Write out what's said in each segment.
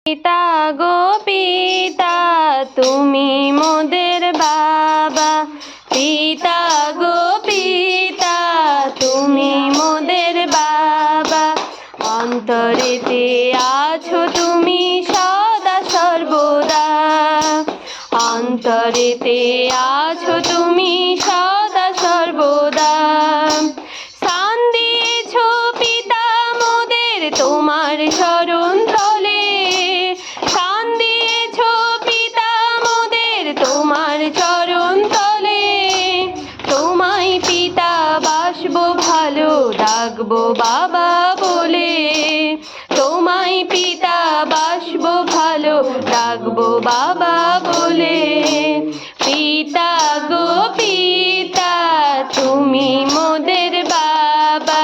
পিতা গো পিতা তুমি মোদের বাবা, পিতা গো পিতা তুমি মোদের বাবা। অন্তরেতে আছো তুমি সদা সর্বদা, অন্তরেতে আছো তুমি সদা সর্বদা। স্থান দিয়েছো পিতা মোদের তোমার শরণ তলে, স্থান দিয়েছো পিতা মোদের তোমার চরণ তলে। তোমায় পিতা বাসবো ভালো ডাকবো বাবা বলে, তোমায় পিতা বাসবো ভালো ডাকবো বাবা বলে। পিতা গো পিতা তুমি মোদের বাবা,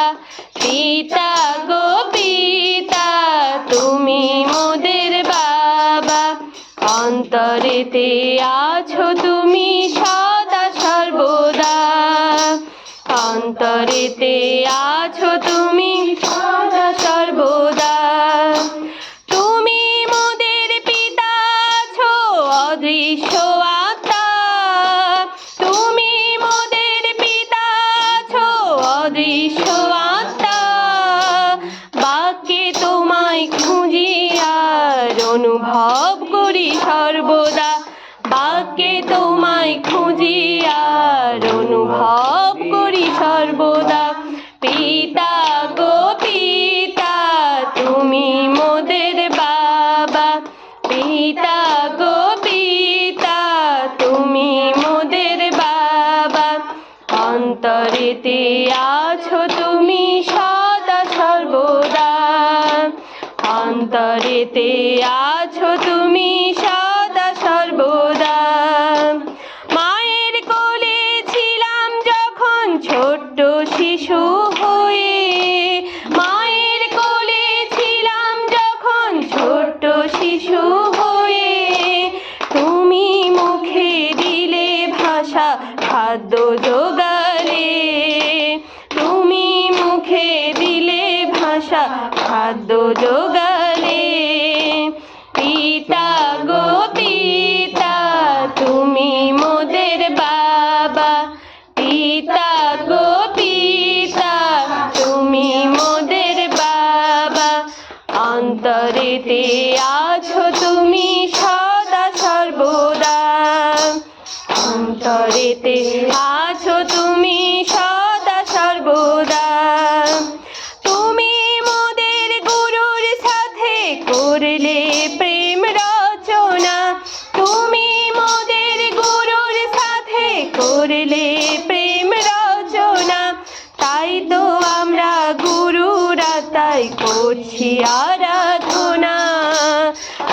পিতা গো পিতা তুমি মোদের বাবা। অন্তরেতে আছো তুমি সদা সর্বদা, অন্তরেতে আছো তুমি সদা সর্বদা। তুমি মোদের পিতা আছো অদৃশ্য আত্মা, তুমি মোদের পিতা আছো অদৃশ্য আত্মা। বাক্যে তোমায় খুঁজি আর অনুভব করি সর্বদা, বাক্যে তোমায় খুঁজি আর অনুভব করি সর্বদা। পিতা গো পিতা তুমি মোদের বাবা, পিতা গো পিতা তুমি মোদের বাবা। অন্তরেতে আছো তুমি সদা সর্বদা, অন্তরেতে আছো তুমি সদা সর্বদা। মায়ের কোলে ছিলাম যখন ছোট্ট শিশু হয়ে, মায়ের কোলে ছিলাম যখন ছোট্ট শিশু হয়ে। তুমি মুখে দিলে ভাষা খাদ্য জোগালে, তুমি মুখে দিলে ভাষা খাদ্য জোগালে। পিতা গো পিতা তুমি মোদের বাবা, পিতা গো পিতা তুমি মোদের বাবা। অন্তরেতে আছো তুমি সদা সর্বদা, অন্তরেতে আছো তুমি সদা সর্বদা। তুমি মোদের গুরুর সাথে করলে প্রেম রচনা, তুমি মোদের গুরুর সাথে করলে প্রেম রচনা। তাই তো আমরা গুরুরা তাই করছি আরাধনা,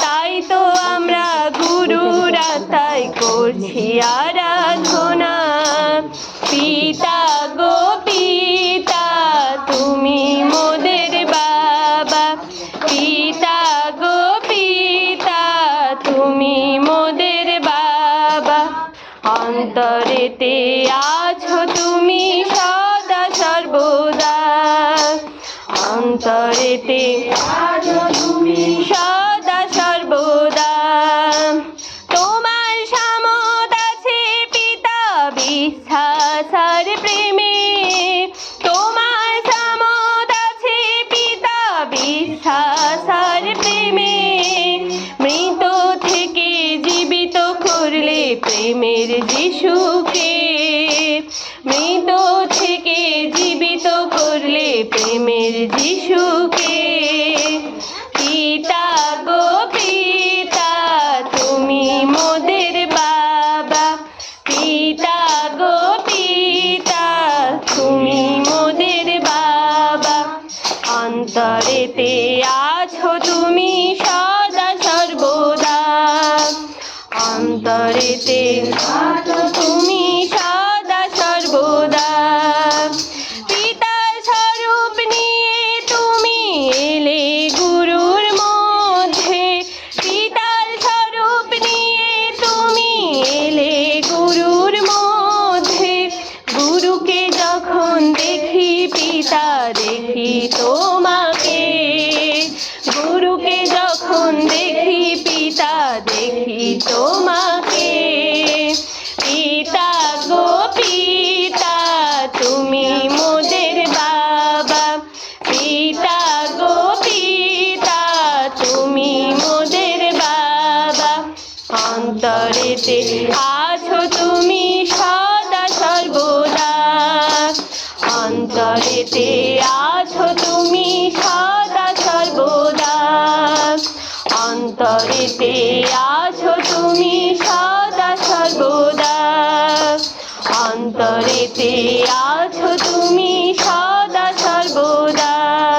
তাই তো আমরা গুরুরা তাই করছি আরাধনা। পিতা গো পিতা তুমি মোদের বাবা, পিতা গো পিতা তুমি মোদের বাবা। অন্তরেতে আছো তুমি সদা সর্বদা, অন্তরেতে আছো তুমি সদা সর্বদা। তোমার সামত আছে পিতা বিশ্বাস আর প্রেমে, তোমার সামত আছে পিতা বিশ্বাস আর প্রেমে। মৃত থেকে জীবিত করলে প্রেমের যিশুকে, মৃত থেকে জীবিত করলে প্রেমের যিশুকে। পিতা গো পিতা তুমি মোদের বাবা, পিতা গো পিতা তুমি মোদের বাবা। অন্তরেতে আছো তুমি সদা সর্বদা, অন্তরেতে আছো তুমি সদা সর্বদা। পিতার স্বরূপ নিয়ে তুমি এলে গুরুর মধ্যে, পিতার স্বরূপ নিয়ে তুমি এলে গুরুর মধ্যে। গুরুকে যখন দেখি পিতা দেখি তোমাকে, গুরুকে যখন দেখি অন্তরেতে আছো তুমি সদা সর্বদা, অন্তরেতে আছো তুমি সদা সর্বদা, অন্তরেতে আছো তুমি সদা সর্বদা, অন্তরেতে আছো তুমি